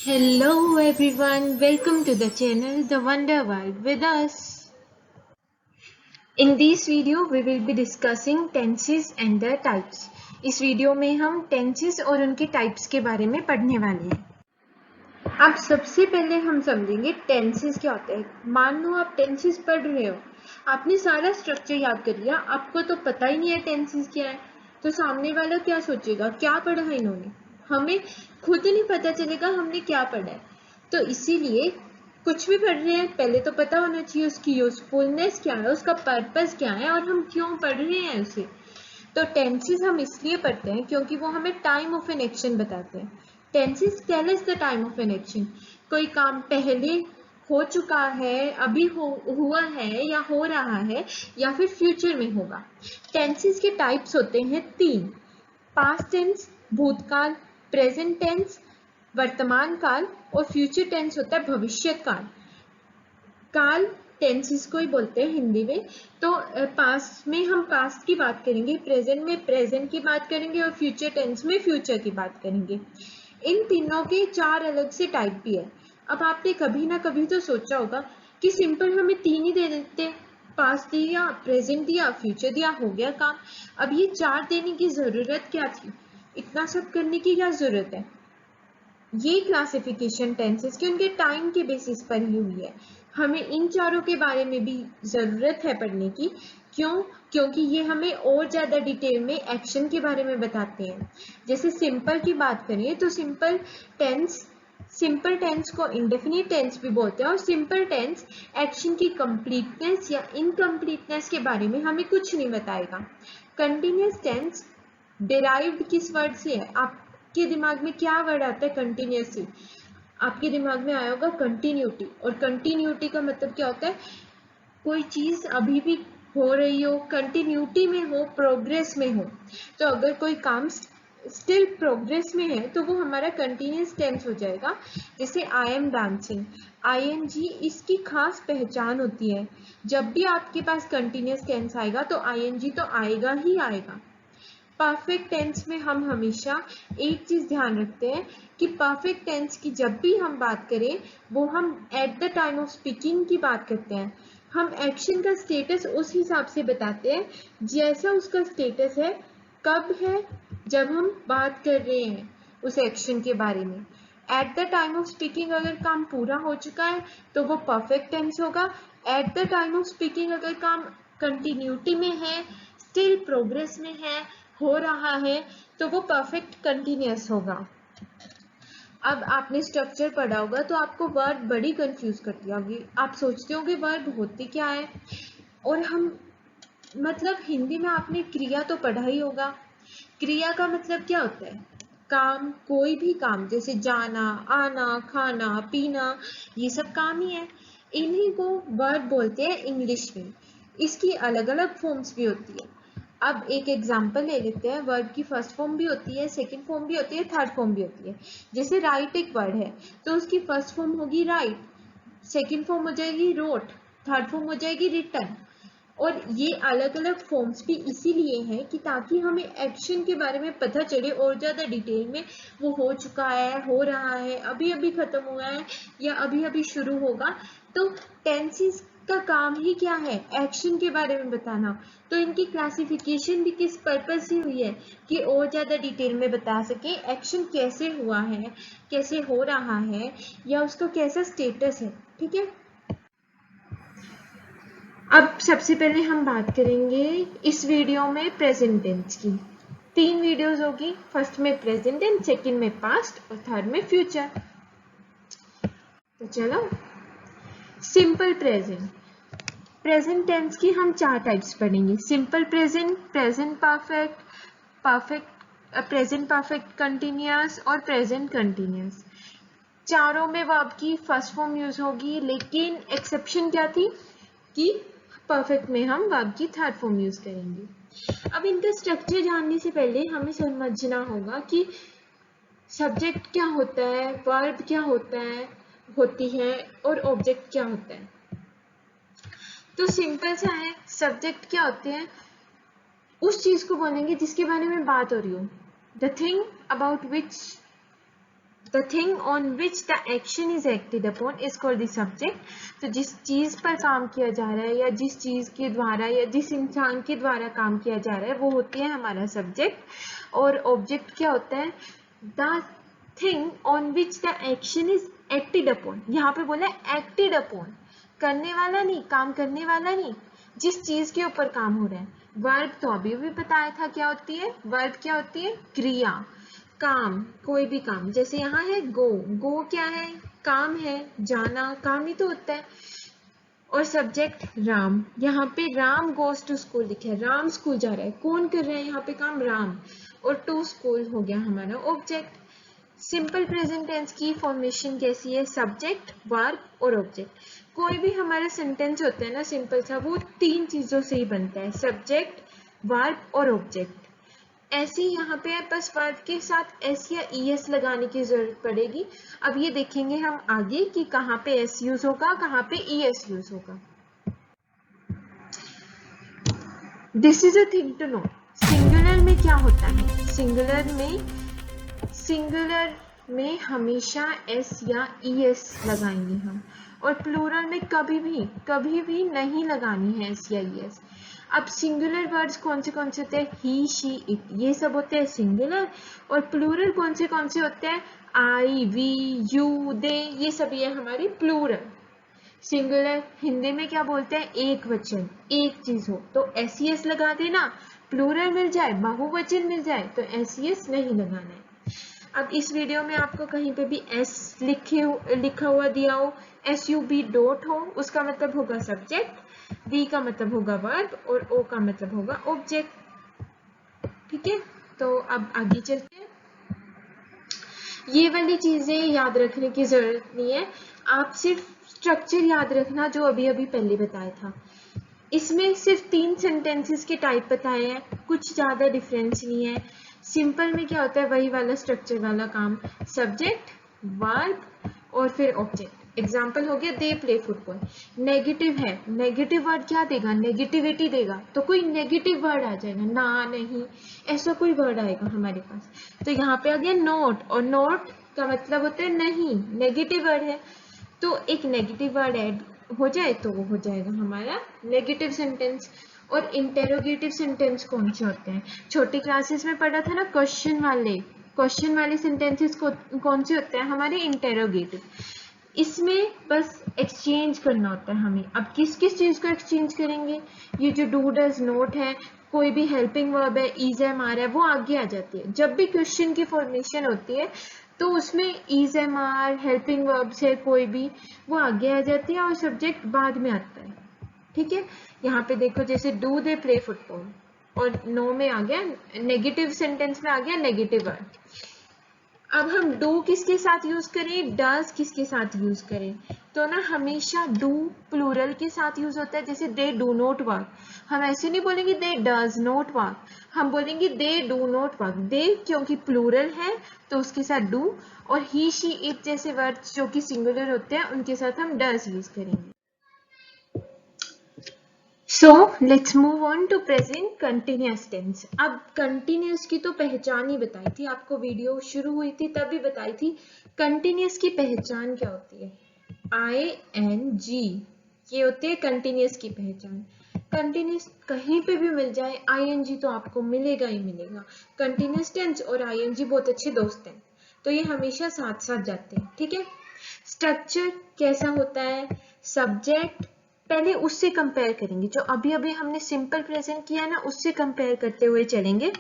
Hello everyone, welcome to the channel The Wonder World with us. In this video we will be discussing tenses and their types. इस video में हम tenses और उनके types के बारे में पढ़ने वाले हैं। अब सबसे पहले हम समझेंगे tenses क्या होते हैं। मान लो आप tenses पढ़ रहे हो, आपने सारा स्ट्रक्चर याद कर लिया, आपको तो पता ही नहीं है tenses क्या है, तो सामने वाला क्या सोचेगा, क्या पढ़ा है इन्होंने, हमें खुद नहीं पता चलेगा हमने क्या पढ़ा है। तो इसीलिए कुछ भी पढ़ रहे हैं पहले तो पता होना चाहिए उसकी यूजफुलनेस क्या है, उसका पर्पस क्या है और हम क्यों पढ़ रहे हैं उसे। तो टेंसेस हम इसलिए पढ़ते हैं क्योंकि वो हमें टाइम ऑफ एन एक्शन बताते हैं। Tenses tell us the time of an action. कोई काम पहले हो चुका है, अभी हुआ है या हो रहा है या फिर फ्यूचर में होगा। टेंसेस के टाइप्स होते हैं तीन। पास्ट टेंस भूतकाल, प्रेजेंट टेंस वर्तमान काल और फ्यूचर टेंस होता है भविष्य काल। काल टेंसेस को ही बोलते हैं हिंदी में। तो पास्ट में हम पास्ट की बात करेंगे, प्रेजेंट में प्रेजेंट की बात करेंगे और फ्यूचर टेंस में फ्यूचर की बात करेंगे। इन तीनों के चार अलग से टाइप भी है। अब आपने कभी ना कभी तो सोचा होगा कि सिंपल हमें तीन ही दे देते, पास्ट दिया, प्रेजेंट दिया, फ्यूचर दिया, हो गया काम। अब ये चार देने की जरूरत क्या थी, इतना सब करने की क्या जरूरत है। ये क्लासिफिकेशन टेंसेस के उनके टाइम के बेसिस पर ही हुई है। हमें इन चारों के बारे में भी जरूरत है पढ़ने की। क्यों? क्योंकि ये हमें और ज्यादा डिटेल में एक्शन के बारे में बताते हैं। जैसे सिंपल की बात करें तो सिंपल टेंस को इंडेफिनिट टेंस भी बोलते हैं और सिंपल टेंस एक्शन की कंप्लीटनेस या इनकम्प्लीटनेस के बारे में हमें कुछ नहीं बताएगा। कंटिन्यूअस टेंस डिराइव्ड किस वर्ड से है, आपके दिमाग में क्या वर्ड आता है कंटिन्यूअसली, आपके दिमाग में आया होगा कंटिन्यूटी। और कंटिन्यूटी का मतलब क्या होता है, कोई चीज अभी भी हो रही हो, कंटिन्यूटी में हो, प्रोग्रेस में हो। तो अगर कोई काम स्टिल प्रोग्रेस में है तो वो हमारा कंटिन्यूअस टेंस हो जाएगा। जैसे आई एम डांसिंग, आईएनजी इसकी खास पहचान होती है। जब भी आपके पास कंटिन्यूअस टेंस आएगा तो आईएनजी तो आएगा ही आएगा। परफेक्ट टेंस में हम हमेशा एक चीज ध्यान रखते हैं कि परफेक्ट टेंस की जब भी हम बात करें वो हम at the time of speaking की बात करते हैं। हम एक्शन का स्टेटस उस हिसाब से बताते हैं जैसा उसका स्टेटस है, कब है, जब हम बात कर रहे हैं उस एक्शन के बारे में। At the time of speaking अगर काम पूरा हो चुका है तो वो परफेक्ट टेंस होगा। At the time of speaking अगर काम कंटिन्यूटी में है, स्टिल प्रोग्रेस में है, हो रहा है, तो वो परफेक्ट कंटिन्यूअस होगा। अब आपने स्ट्रक्चर पढ़ा होगा तो आपको वर्ब बड़ी कंफ्यूज करती होगी, आप सोचते होंगे वर्ब होती क्या है। और हम मतलब हिंदी में आपने क्रिया तो पढ़ा ही होगा। क्रिया का मतलब क्या होता है, काम, कोई भी काम, जैसे जाना, आना, खाना, पीना, ये सब काम ही है। इन्हीं को वर्ब बोलते हैं इंग्लिश में। इसकी अलग अलग फॉर्म्स भी होती है। अब एक एग्जाम्पल ले लेते हैं। वर्ब की फर्स्ट फॉर्म भी होती है, सेकंड फॉर्म भी होती है, थर्ड फॉर्म भी होती है। जैसे राइट एक वर्ड है तो उसकी फर्स्ट फॉर्म होगी राइट, सेकंड फॉर्म हो जाएगी रोट, थर्ड फॉर्म हो जाएगी रिटन। और ये अलग अलग फॉर्म्स भी इसीलिए हैं कि ताकि हमें एक्शन के बारे में पता चले और ज़्यादा डिटेल में, वो हो चुका है, हो रहा है, अभी अभी खत्म हुआ है या अभी अभी शुरू होगा। तो टेंसेस का काम ही क्या है, एक्शन के बारे में बताना। तो इनकी क्लासिफिकेशन भी किस पर्पज से हुई है कि और ज़्यादा डिटेल में बता सके एक्शन कैसे हुआ है, कैसे हो रहा है या उसका कैसा स्टेटस है। ठीक है। अब सबसे पहले हम बात करेंगे इस वीडियो में प्रेजेंट टेंस की। तीन वीडियोस होगी, फर्स्ट में प्रेजेंट टेंस, सेकंड में पास्ट और थर्ड में फ्यूचर। तो चलो, सिंपल प्रेजेंट। प्रेजेंट टेंस की हम चार टाइप्स पढ़ेंगे, simple present, present perfect, perfect present perfect continuous और प्रेजेंट कंटिन्यूअस। चारों में वर्ब की फर्स्ट फॉर्म यूज होगी, लेकिन एक्सेप्शन क्या थी कि परफेक्ट में हम वर्ब की थर्ड फॉर्म यूज करेंगे। अब इनका स्ट्रक्चर जानने से पहले हमें समझना होगा कि सब्जेक्ट क्या होता है, वर्ब क्या होती है और ऑब्जेक्ट क्या होता है। तो सिंपल सा है, सब्जेक्ट क्या होते हैं, उस चीज को बोलेंगे जिसके बारे में बात हो रही हो, the thing about which The thing on which the action is acted upon is called the subject. तो जिस चीज पर काम किया जा रहा है या जिस चीज के द्वारा या जिस इंसान के द्वारा काम किया जा रहा है वो होती है हमारा सब्जेक्ट। और ऑब्जेक्ट क्या होता है? The thing on which the action is acted upon. यहाँ पे बोला एक्टेड अपॉन, करने वाला नहीं, काम करने वाला नहीं, जिस चीज के ऊपर काम हो रहा है। वर्ब तो अभी भी बताया था क्या होती है। वर्ब क्या होती है? क्रिया, काम, कोई भी काम। जैसे यहाँ है गो, गो क्या है? काम है, जाना, काम ही तो होता है। और सब्जेक्ट राम, यहाँ पे राम गोज टू स्कूल लिखा है, राम स्कूल जा रहा है। कौन कर रहा है यहाँ पे काम? राम। और टू स्कूल हो गया हमारा ऑब्जेक्ट। सिंपल प्रेजेंट टेंस की फॉर्मेशन कैसी है? सब्जेक्ट, वर्ब और ऑब्जेक्ट। कोई भी हमारा सेंटेंस होता है ना सिंपल सा, वो तीन चीजों से ही बनता है, सब्जेक्ट, वर्ब और ऑब्जेक्ट। ऐसे यहाँ पे बस वर्ब के साथ एस या ईएस लगाने की जरूरत पड़ेगी। अब ये देखेंगे हम आगे कि कहाँ पे एस यूज होगा, कहाँ पे ईएस यूज होगा। This is a thing to know. Singular में क्या होता है? सिंगुलर में हमेशा एस या ईएस लगाएंगे हम, और प्लूरल में कभी भी नहीं लगानी है एस या ईएस। अब सिंगुलर वर्ड्स कौन से होते हैं? ही, शी, इट, ये सब होते हैं सिंगुलर। और प्लूरल कौन से होते हैं? आई, वी, यू, दे, ये सब ये हमारी प्लूरल। सिंगुलर हिंदी में क्या बोलते हैं? एक वचन, एक चीज हो तो एस लगा देना। प्लूरल मिल जाए, बहुवचन मिल जाए तो एस नहीं लगाना है। अब इस वीडियो में आपको कहीं पे भी एस लिखा हुआ दिया हो, SUB डॉट हो, उसका मतलब होगा सब्जेक्ट, V का मतलब होगा वर्ब और O का मतलब होगा ऑब्जेक्ट। ठीक है, तो अब आगे चलते हैं। ये वाली चीजें याद रखने की जरूरत नहीं है, आप सिर्फ स्ट्रक्चर याद रखना जो अभी पहले बताया था। इसमें सिर्फ 3 सेंटेंसेस के टाइप बताए हैं, कुछ ज्यादा डिफरेंस नहीं है। सिंपल में क्या होता है? वही वाला स्ट्रक्चर वाला काम, सब्जेक्ट, वर्ब और फिर ऑब्जेक्ट। एग्जाम्पल हो गया दे प्ले फुटबॉल। नेगेटिव है, नेगेटिव वर्ड क्या देगा? नेगेटिविटी देगा, तो कोई नेगेटिव वर्ड आ जाएगा, ना, नहीं, ऐसा कोई वर्ड आएगा हमारे पास। तो यहाँ पे आ गया नोट, और नोट का मतलब होता है नहीं, नेगेटिव वर्ड है, तो एक नेगेटिव वर्ड ऐड हो जाए तो वो हो जाएगा हमारा नेगेटिव सेंटेंस। और इंटेरोगेटिव सेंटेंस कौन से होते हैं? छोटी क्लासेस में पढ़ा था ना, क्वेश्चन वाले सेंटेंसेस कौन से होते हैं? हमारे इंटेरोगेटिव। इसमें बस एक्सचेंज करना होता है हमें। अब किस चीज को एक्सचेंज करेंगे? ये जो डू डज नोट है, कोई भी हेल्पिंग वर्ब है, इज एम आर है, वो आगे आ जाती है। जब भी क्वेश्चन की फॉर्मेशन होती है तो उसमें is am are, helping verb से कोई भी, वो आगे आ जाती है और सब्जेक्ट बाद में आता है। ठीक है, यहाँ पे देखो जैसे डू दे प्ले फुटबॉल, और नो में आ गया, नेगेटिव सेंटेंस में आ गया नेगेटिव वर्ड। अब हम डू किसके साथ यूज करें, डज किसके साथ यूज करें? तो ना हमेशा डू प्लूरल के साथ यूज होता है। जैसे दे डू नॉट वर्क, हम ऐसे नहीं बोलेंगे दे डज नॉट वर्क, हम बोलेंगे दे डू नॉट वर्क। दे क्योंकि प्लूरल है तो उसके साथ डू, और ही, शी, इट जैसे वर्ड्स जो कि सिंगुलर होते हैं उनके साथ हम डज यूज करेंगे। So let's move on to present continuous tense। अब continuous की तो पहचान ही बताई थी आपको, वीडियो शुरू हुई थी तभी बताई थी। continuous की पहचान क्या होती है? ING, ये होती है continuous की पहचान। continuous कहीं पे भी मिल जाए, ING तो आपको मिलेगा ही मिलेगा। continuous tense और ING बहुत अच्छे दोस्त हैं, तो ये हमेशा साथ साथ जाते हैं। ठीक है, स्ट्रक्चर कैसा होता है? सब्जेक्ट, पहले उससे कंपेयर करेंगे, जो अभी हमने सिंपल प्रेजेंट किया ना उससे कंपेयर करते हुए चलेंगे।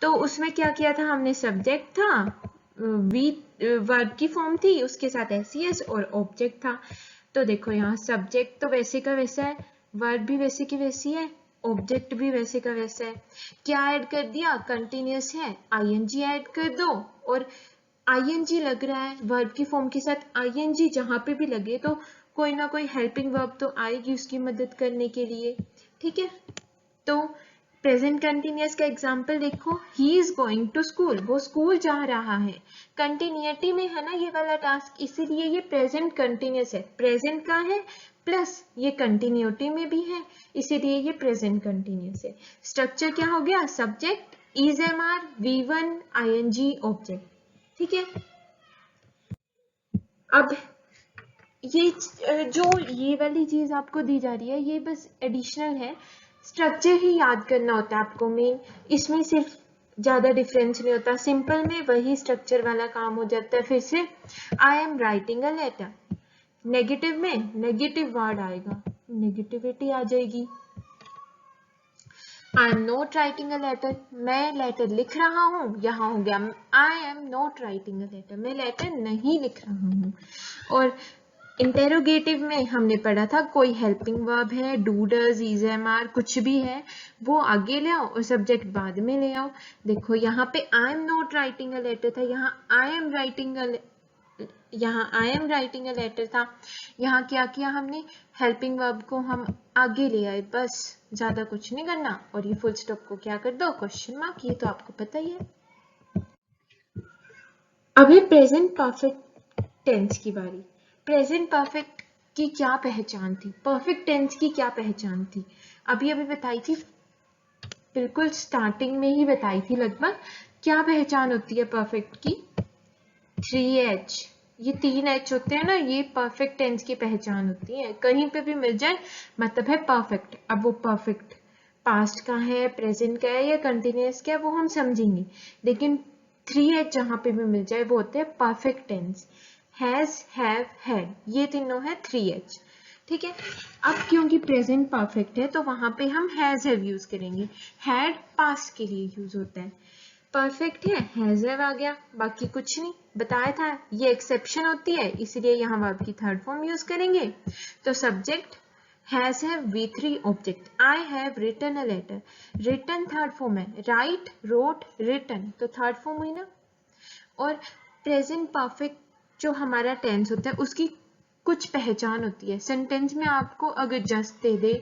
तो उसमें क्या किया था हमने? सब्जेक्ट था, वी वर्ब की फॉर्म थी, उसके साथ एस और ऑब्जेक्ट था। तो देखो यहाँ सब्जेक्ट तो वैसे का वैसा है, वर्ब भी वैसे की वैसी है, ऑब्जेक्ट भी वैसे का वैसा है। क्या ऐड कर दिया? कंटिन्यूस है, ING ऐड कर दो, और ING लग रहा है वर्ब की फॉर्म के साथ, ING जहां पे भी लगे तो कोई ना कोई हेल्पिंग वर्ब तो आएगी उसकी मदद करने के लिए। ठीक है, तो प्रेजेंट कंटिन्यूअस का एग्जांपल देखो, he is going to school, वो स्कूल जा रहा है। कंटिन्यूटी में है ना ये वाला टास्क, इसीलिए ये प्रेजेंट कंटिन्यूअस है, प्रेजेंट का है प्लस ये कंटिन्यूटी में भी है, इसीलिए ये प्रेजेंट कंटिन्यूअस है। स्ट्रक्चर क्या हो गया? Subject, is am are, V1, ING, object. ठीक है, अब ये वाली चीज आपको दी जा रही है, ये बस एडिशनल है, स्ट्रक्चर ही याद करना होता है आपको मेन, इसमें सिर्फ ज्यादा डिफरेंस नहीं होता, सिंपल में वही स्ट्रक्चर वाला काम हो जाता है। फिर से I am writing a letter, negative में नेगेटिव वर्ड आएगा, नेगेटिविटी आ जाएगी। I am not writing a letter, मैं लेटर लिख रहा हूँ, यहाँ हो गया I am not writing a letter, मैं लेटर नहीं लिख रहा हूँ। और इंटेरोगेटिव में हमने पढ़ा था कोई हेल्पिंग वर्ब है, do does is am are कुछ भी है वो आगे ले आओ और सब्जेक्ट बाद में ले आओ। देखो यहाँ पे I am not writing a letter था, यहाँ I am writing a letter था, यहाँ क्या किया हमने, हेल्पिंग वर्ब को हम आगे ले आए, बस ज्यादा कुछ नहीं करना। और ये फुल स्टॉप को क्या कर दो, क्वेश्चन मार्क, ये तो आपको पता ही है। अब है प्रेजेंट परफेक्ट टेंस की बारी। प्रेजेंट परफेक्ट की क्या पहचान थी, परफेक्ट टेंस की क्या पहचान थी, अभी बताई थी, बिल्कुल स्टार्टिंग में ही बताई थी लगभग। क्या पहचान होती है परफेक्ट की, 3H, ये 3H होते हैं ना, ये परफेक्ट टेंस की पहचान होती है, कहीं पे भी मिल जाए मतलब है परफेक्ट। अब वो परफेक्ट पास्ट का है, प्रेजेंट का है या कंटिन्यूअस का है वो हम समझेंगे, लेकिन 3H जहां पे भी मिल जाए वो होते हैं perfect tense, has, have, had, ये तीनों है 3H, ठीक है। अब क्योंकि प्रेजेंट परफेक्ट है तो वहां पे हम हैज हैव यूज करेंगे, हैड पास्ट के लिए यूज होता है, परफेक्ट है हैज हैव आ गया, बाकी कुछ नहीं, बताया था ये एक्सेप्शन होती है इसलिए यहाँ वर्ब की थर्ड फॉर्म यूज करेंगे। तो subject has have V3 object, I have written a letter, written third form है, राइट, रोट, रिटन, तो थर्ड फॉर्म हुई ना। और प्रेजेंट परफेक्ट जो हमारा टेंस होता है उसकी कुछ पहचान होती है, सेंटेंस में आपको अगर जस्ट दे दे,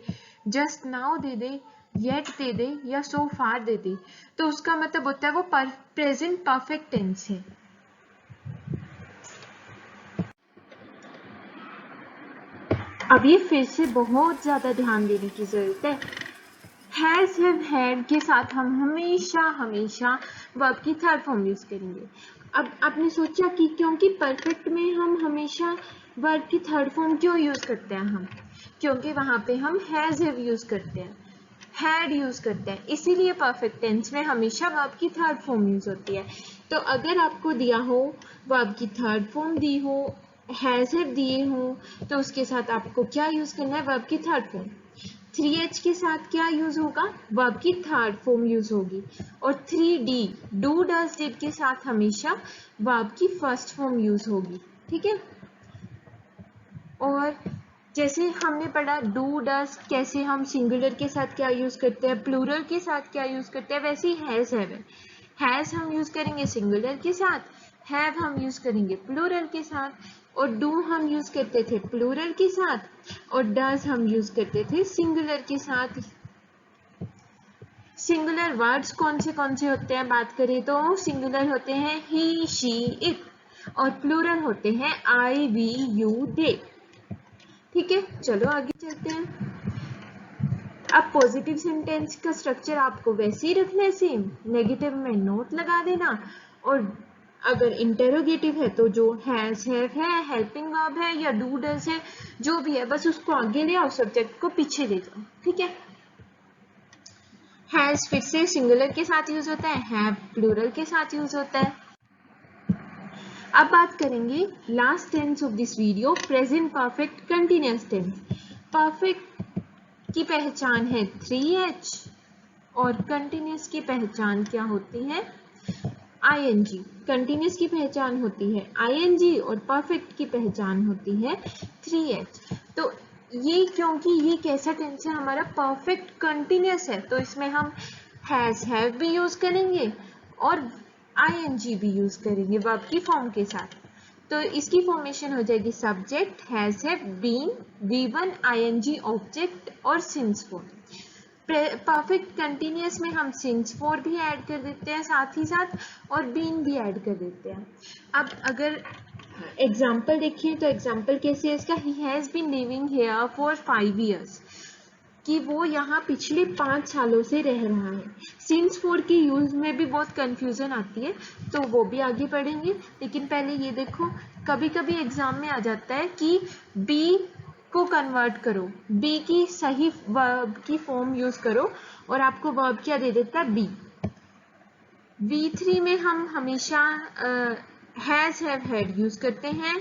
जस्ट नाउ दे दे, येट दे दे या सो फार दे दे तो उसका मतलब होता है वो प्रेजेंट परफेक्ट टेंस है। अब ये फिर से बहुत ज्यादा ध्यान देने की जरूरत है, हैज हैव हैड के साथ हम हमेशा हमेशा वर्ब की थर्ड फॉर्म यूज करेंगे। अब आपने सोचा कि क्योंकि परफेक्ट में हम हमेशा वर्ब की थर्ड फॉर्म क्यों यूज करते हैं हम, क्योंकि वहां पे हम हैज हैव यूज करते हैं, हैड यूज करते हैं, इसीलिए परफेक्ट टेंस में हमेशा वर्ब की थर्ड फॉर्म यूज होती है। तो अगर आपको दिया हो वर्ब की थर्ड फॉर्म दी हो, हैज हैव दिए हो, तो उसके साथ आपको क्या यूज करना है, वर्ब की थर्ड फॉर्म। 3H के साथ क्या यूज होगा, वर्ब की थर्ड फॉर्म यूज होगी। और 3D, डू डज डिड के साथ हमेशा वर्ब की फर्स्ट फॉर्म यूज होगी, ठीक है। और जैसे हमने पढ़ा डू डज कैसे हम सिंगुलर के साथ क्या यूज करते हैं, प्लूरल के साथ क्या यूज करते हैं, वैसे ही हैज हैव है, हैज हम यूज करेंगे सिंगुलर के साथ, हैव हम यूज करेंगे प्लूरल के साथ, और डू हम यूज करते थे प्लूरल के साथ, और डज हम यूज करते थे सिंगुलर के साथ। सिंगुलर वर्ड्स कौन से होते हैं बात करें तो सिंगुलर होते हैं ही, शी, इट, और प्लूरल होते हैं आई, वी, यू, दे, ठीक है। चलो आगे चलते हैं। अब पॉजिटिव सेंटेंस का स्ट्रक्चर आपको वैसे ही रखना है सेम, नेगेटिव में नोट लगा देना, और अगर इंटेरोगेटिव है तो जो हैज हैव है, हेल्पिंग वर्ब है या डू डज है, जो भी है बस उसको आगे ले आओ, सब्जेक्ट को पीछे ले जाओ, ठीक है। हैज फिर से सिंगुलर के साथ यूज होता है, हैव प्लूरल के साथ यूज होता है। अब बात करेंगे last tense of this video, present perfect continuous tense. Perfect की पहचान है 3H और कंटिन्यूअस की पहचान क्या होती है, ING। कंटिन्यूअस की पहचान होती है ING और परफेक्ट की पहचान होती है 3H। तो ये क्योंकि ये कैसा टेंस है हमारा, परफेक्ट कंटिन्यूअस है, तो इसमें हम हैज हैव भी यूज करेंगे और ING भी यूज करेंगे वर्ब की फॉर्म के साथ। तो इसकी फॉर्मेशन हो जाएगी subject has have been, V1 ING object और सिंस फॉर। परफेक्ट कंटिन्यूअस में हम सिंस फॉर भी ऐड कर देते हैं साथ ही साथ, और बीन भी ऐड कर देते हैं। अब अगर एग्जाम्पल देखिए तो एग्जाम्पल कैसे है इसका, he has been living here for 5 years, कि वो यहाँ पिछले 5 सालों से रह रहा है। सिंस फॉर के यूज में भी बहुत कंफ्यूजन आती है, तो वो भी आगे पढ़ेंगे। लेकिन पहले ये देखो, कभी कभी एग्जाम में आ जाता है कि बी को कन्वर्ट करो, बी की सही वर्ब की फॉर्म यूज करो, और आपको वर्ब क्या दे देता है, बी। V3 में हम हमेशा हैज हैव हैड यूज करते हैं।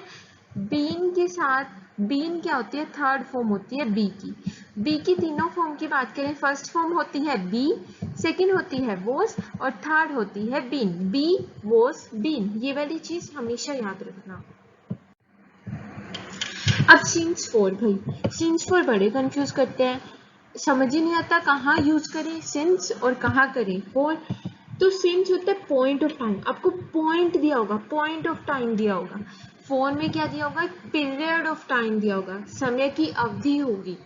बीन के साथ बीन क्या होती है, थर्ड फॉर्म होती है बी की। बी की तीनों फॉर्म की बात करें, फर्स्ट फॉर्म होती है बी, सेकंड होती है वॉज, और थर्ड होती है बीन। बी वॉज बीन, ये वाली चीज हमेशा याद रखना। अब सिंस फॉर, भाई सिंस फॉर बड़े कंफ्यूज करते हैं, समझ ही नहीं आता कहाँ यूज करें सिंस और कहाँ करें फॉर। तो सिंस होता है पॉइंट ऑफ टाइम, आपको पॉइंट दिया होगा, पॉइंट ऑफ टाइम दिया होगा। फोन में क्या दिया होगा, पीरियड ऑफ टाइम दिया होगा, समय की अवधि होगी।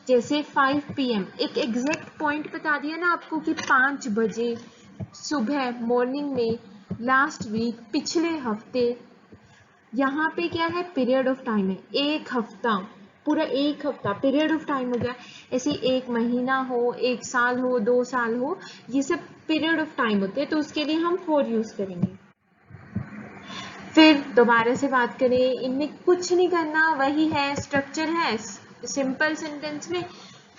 जैसे 5 PM, एक एग्जैक्ट पॉइंट बता दिया ना आपको कि 5 बजे सुबह मॉर्निंग में, लास्ट वीक, पिछले हफ्ते। यहाँ पे क्या है, पीरियड ऑफ टाइम है, एक हफ्ता, पूरा एक हफ्ता पीरियड ऑफ टाइम हो गया। ऐसे एक महीना हो, एक साल हो, 2 साल हो, ये सब पीरियड ऑफ टाइम होते हैं, तो उसके लिए हम फॉर यूज करेंगे। फिर दोबारा से बात करें, इनमें कुछ नहीं करना, वही है स्ट्रक्चर है। सिंपल सेंटेंस में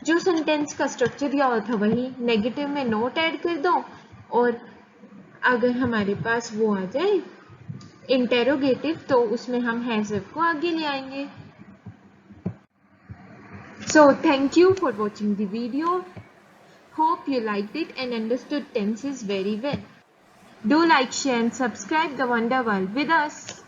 जो सेंटेंस का स्ट्रक्चर दिया हुआ था वही, नेगेटिव में नोट ऐड कर दो, और अगर हमारे पास वो आ जाए इंटेरोगेटिव, तो उसमें हम हैज हैव को आगे ले आएंगे। So thank you for watching the video. Hope you liked it and understood tenses very well. Do like, share and subscribe the Wonder World with us.